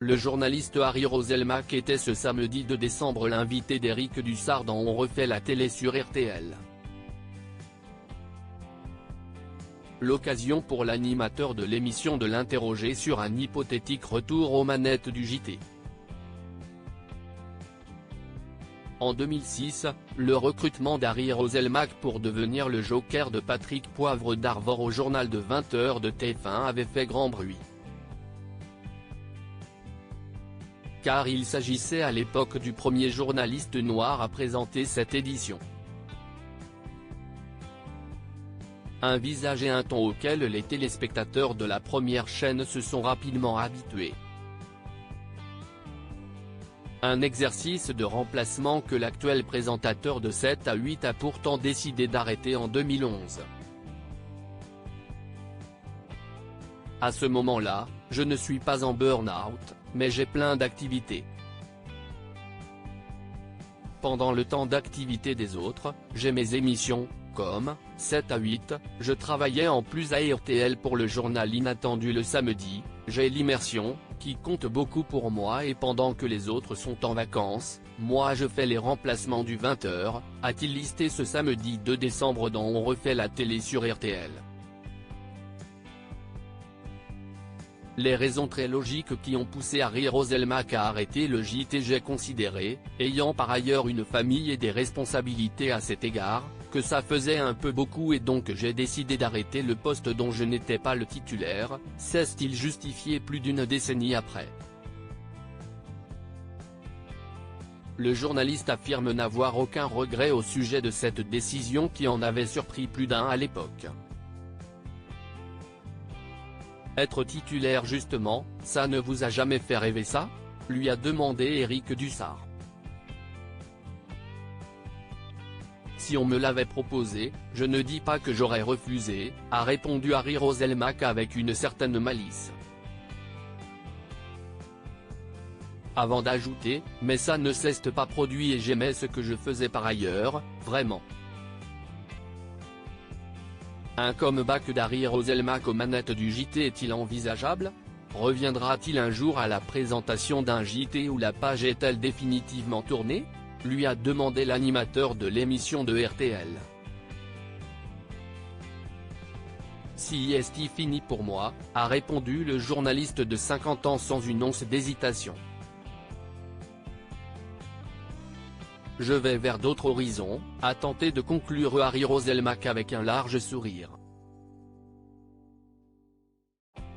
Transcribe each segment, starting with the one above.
Le journaliste Harry Roselmack était ce samedi 2 décembre l'invité d'Éric Dussart dans On refait la télé sur RTL. L'occasion pour l'animateur de l'émission de l'interroger sur un hypothétique retour aux manettes du JT. En 2006, le recrutement d'Harry Roselmack pour devenir le joker de Patrick Poivre d'Arvor au journal de 20h de TF1 avait fait grand bruit. Car il s'agissait à l'époque du premier journaliste noir à présenter cette édition. Un visage et un ton auquel les téléspectateurs de la première chaîne se sont rapidement habitués. Un exercice de remplacement que l'actuel présentateur de 7 à 8 a pourtant décidé d'arrêter en 2011. À ce moment-là, je ne suis pas en burn-out, mais j'ai plein d'activités. Pendant le temps d'activité des autres, j'ai mes émissions, comme 7 à 8, je travaillais en plus à RTL pour le journal Inattendu le samedi, j'ai l'immersion, qui compte beaucoup pour moi et pendant que les autres sont en vacances, moi je fais les remplacements du 20h, a-t-il listé ce samedi 2 décembre dans On refait la télé sur RTL. Les raisons très logiques qui ont poussé Harry Roselmack à arrêter le JT, j'ai considéré, ayant par ailleurs une famille et des responsabilités à cet égard, que ça faisait un peu beaucoup et donc j'ai décidé d'arrêter le poste dont je n'étais pas le titulaire, s'est-il justifié plus d'une décennie après. Le journaliste affirme n'avoir aucun regret au sujet de cette décision qui en avait surpris plus d'un à l'époque. Être titulaire justement, ça ne vous a jamais fait rêver ça ? Lui a demandé Éric Dussart. Si on me l'avait proposé, je ne dis pas que j'aurais refusé, a répondu Harry Roselmack avec une certaine malice. Avant d'ajouter, mais ça ne s'est pas produit et j'aimais ce que je faisais par ailleurs, vraiment. Un comeback d'Harry Roselmack aux manettes du JT est-il envisageable ? Reviendra-t-il un jour à la présentation d'un JT ou la page est-elle définitivement tournée ? Lui a demandé l'animateur de l'émission de RTL. Si est fini pour moi, a répondu le journaliste de 50 ans sans une once d'hésitation. Je vais vers d'autres horizons, a tenté de conclure Harry Roselmack avec un large sourire.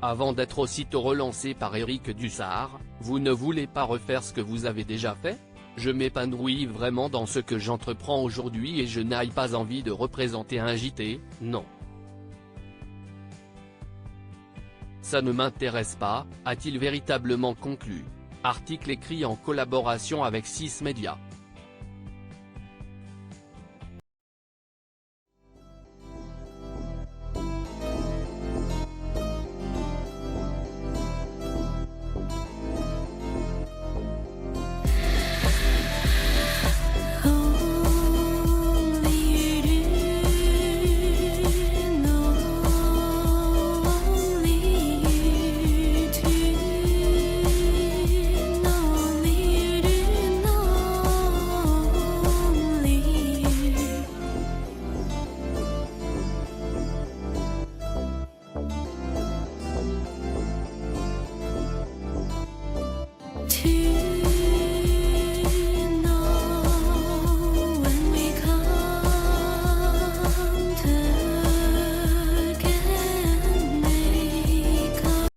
Avant d'être aussitôt relancé par Éric Dussart, vous ne voulez pas refaire ce que vous avez déjà fait ? Je m'épanouis vraiment dans ce que j'entreprends aujourd'hui et je n'ai pas envie de représenter un JT, non. Ça ne m'intéresse pas, a-t-il véritablement conclu. Article écrit en collaboration avec 6 Médias.